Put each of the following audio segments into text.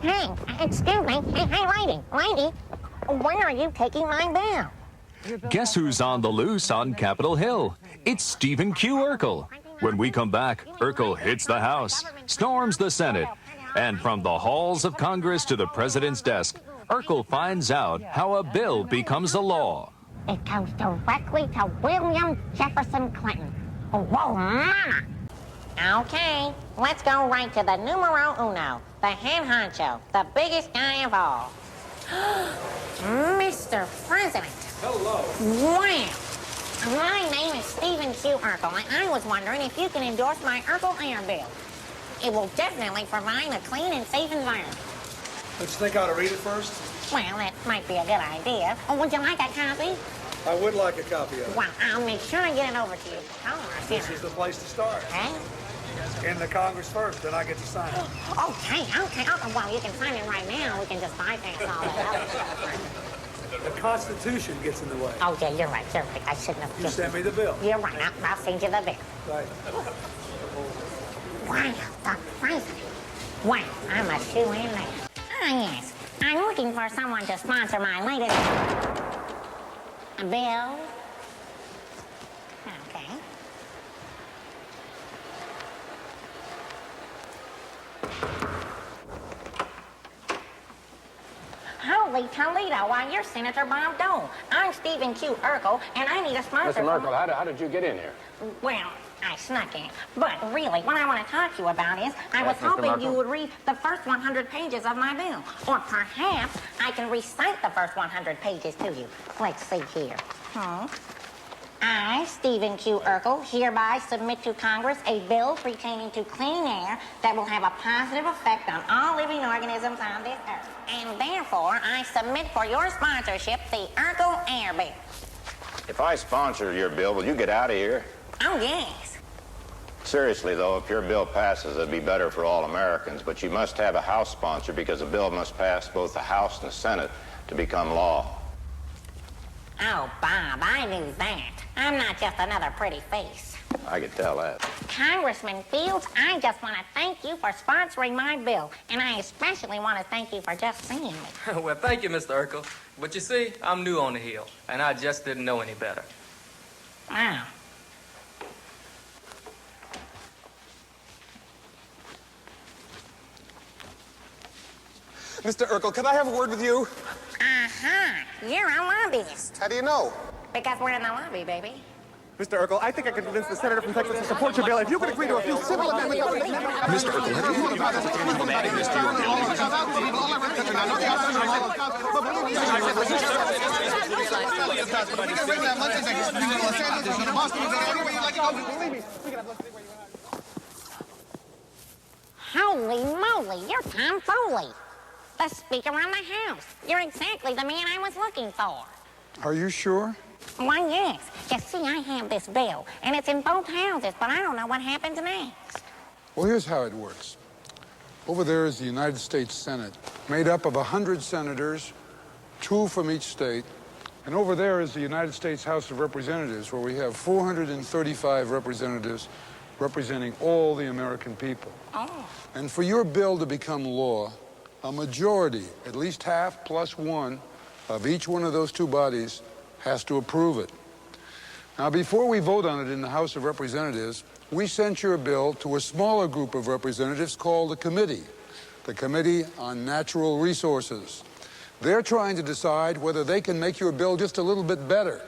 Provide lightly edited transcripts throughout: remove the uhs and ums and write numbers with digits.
Hey, excuse me. Hey, lady, when are you taking my bill? Guess who's on the loose on Capitol Hill? It's Stephen Q. Urkel. When we come back, Urkel hits the House, storms the Senate, and from the halls of Congress to the president's desk, Urkel finds out how a bill becomes a law. It goes directly to William Jefferson Clinton. Whoa, mama! Okay, let's go right to the numero uno, the head honcho, the biggest guy of all. Mr. President. Hello. Wow. My name is Stephen Q. Urkel, and I was wondering if you can endorse my Urkel Air Bill. It will definitely provide a clean and safe environment. Don't you think I ought to read it first? Well, that might be a good idea. Oh, would you like a copy? I would like a copy of it. Well, I'll make sure to get it over to you. This is the place to start. Huh? In the Congress first, then I get to sign it. Okay. Well, you can sign it right now. We can just bypass all that other stuff. The Constitution gets in the way. Oh, yeah, you're right. I shouldn't have. You send me the bill. You're right. I'll send you the bill. Right. Wow, the president. Wow, I'm a shoe-in there. Ah, yes. I'm looking for someone to sponsor my latest bill. Okay. Holy Toledo, why, you're Senator Bob Dole. I'm Stephen Q. Urkel, and I need a sponsor. Mr. Urkel, how did you get in here? Well, I snuck in. But really, what I want to talk to you about is, I was hoping you would read the first 100 pages of my bill. Or perhaps I can recite the first 100 pages to you. Let's see here. I, Stephen Q. Urkel, hereby submit to Congress a bill pertaining to clean air that will have a positive effect on all living organisms on this earth. And therefore, I submit for your sponsorship the Urkel Air Bill. If I sponsor your bill, will you get out of here? Oh, yes. Seriously, though, if your bill passes, it'd be better for all Americans. But you must have a House sponsor because a bill must pass both the House and the Senate to become law. Oh, Bob, I knew that. I'm not just another pretty face. I could tell that. Congressman Fields, I just want to thank you for sponsoring my bill. And I especially want to thank you for just seeing me. Well, thank you, Mr. Urkel. But you see, I'm new on the Hill, and I just didn't know any better. Wow. Mr. Urkel, can I have a word with you? You're a lobbyist. How do you know? Because we're in the lobby, baby. Mr. Urkel, I think I can convince the senator from Texas to support your bill if you could agree to a few simple amendments. Mr. Urkel, have you thought about the potential of adding this to your Holy moly, you're Tom Foley, the Speaker of the House. You're exactly the man I was looking for. Are you sure? Why, yes. You see, I have this bill, and it's in both houses, but I don't know what happens next. Well, here's how it works. Over there is the United States Senate, made up of 100 senators, 2 from each state. And over there is the United States House of Representatives, where we have 435 representatives representing all the American people. Oh. And for your bill to become law, a majority, at least half plus one, of each one of those two bodies has to approve it. Now, before we vote on it in the House of Representatives, we sent your bill to a smaller group of representatives called the Committee on Natural Resources. They're trying to decide whether they can make your bill just a little bit better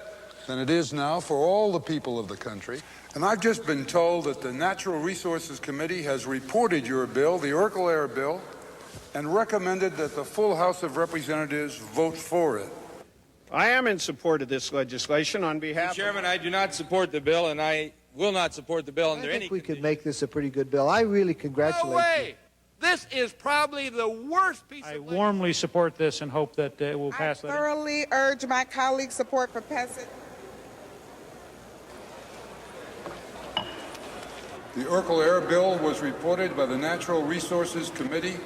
than it is now for all the people of the country. And I've just been told that the Natural Resources Committee has reported your bill, the Urkel Air Bill, and recommended that the full House of Representatives vote for it. I am in support of this legislation on behalf Mr. Chairman, I do not support the bill, and I will not support the bill under any I think we could make this a pretty good bill. I really congratulate you. No way! This is probably the worst piece of legislation. I warmly support this and hope that it will pass. I thoroughly urge my colleagues' support for passage. The Urkel Air Bill was reported by the Natural Resources Committee.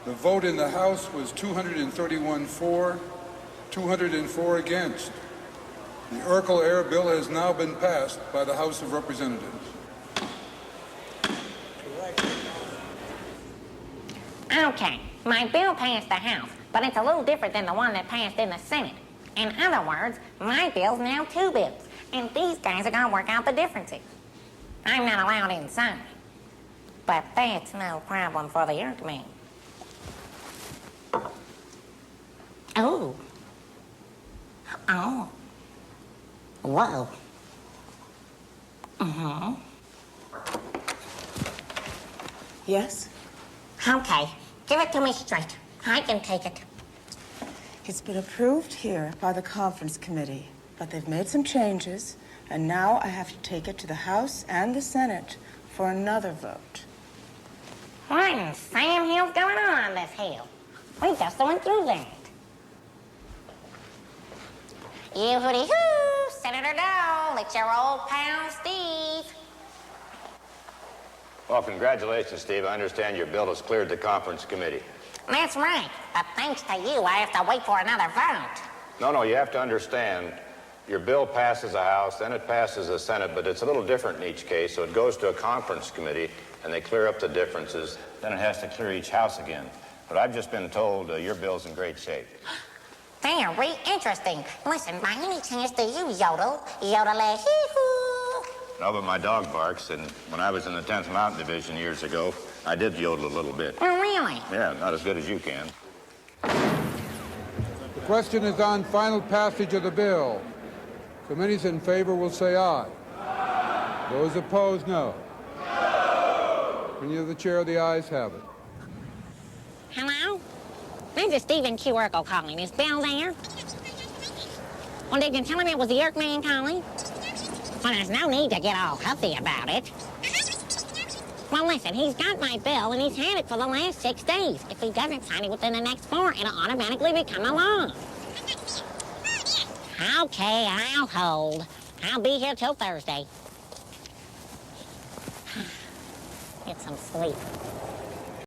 The vote in the House was 231 for, 204 against. The Urkel Air Bill has now been passed by the House of Representatives. Okay, my bill passed the House, but it's a little different than the one that passed in the Senate. In other words, my bill's now 2 bills, and these guys are gonna work out the differences. I'm not allowed inside, but that's no problem for the Urkel. Oh. Oh. Whoa. Mm-hmm. Yes? Okay, give it to me straight. I can take it. It's been approved here by the conference committee, but they've made some changes, and now I have to take it to the House and the Senate for another vote. What in Sam Hill's going on this hill? We just went through that. You hooty hoo, Senator Dole, it's your old pal Steve. Well, congratulations, Steve. I understand your bill has cleared the conference committee. That's right, but thanks to you, I have to wait for another vote. No, you have to understand, your bill passes the House, then it passes the Senate, but it's a little different in each case, so it goes to a conference committee, and they clear up the differences, then it has to clear each House again. But I've just been told your bill's in great shape. Very interesting. Listen, by any chance do you yodel? Yodel-a-hee-hoo. No, but my dog barks, and when I was in the 10th Mountain Division years ago, I did yodel a little bit. Oh, really? Yeah, not as good as you can. The question is on final passage of the bill. Committees in favor will say aye. Those opposed, no. Any of the chair, the ayes have it. Hello? This is Stephen Q. Urkel calling. Is Bill there? Well, did you tell him it was the Urkel calling? Well, there's no need to get all huffy about it. Well, listen, he's got my bill, and he's had it for the last 6 days. If he doesn't sign it within the next 4, it'll automatically become a law. Okay, I'll hold. I'll be here till Thursday. Get some sleep.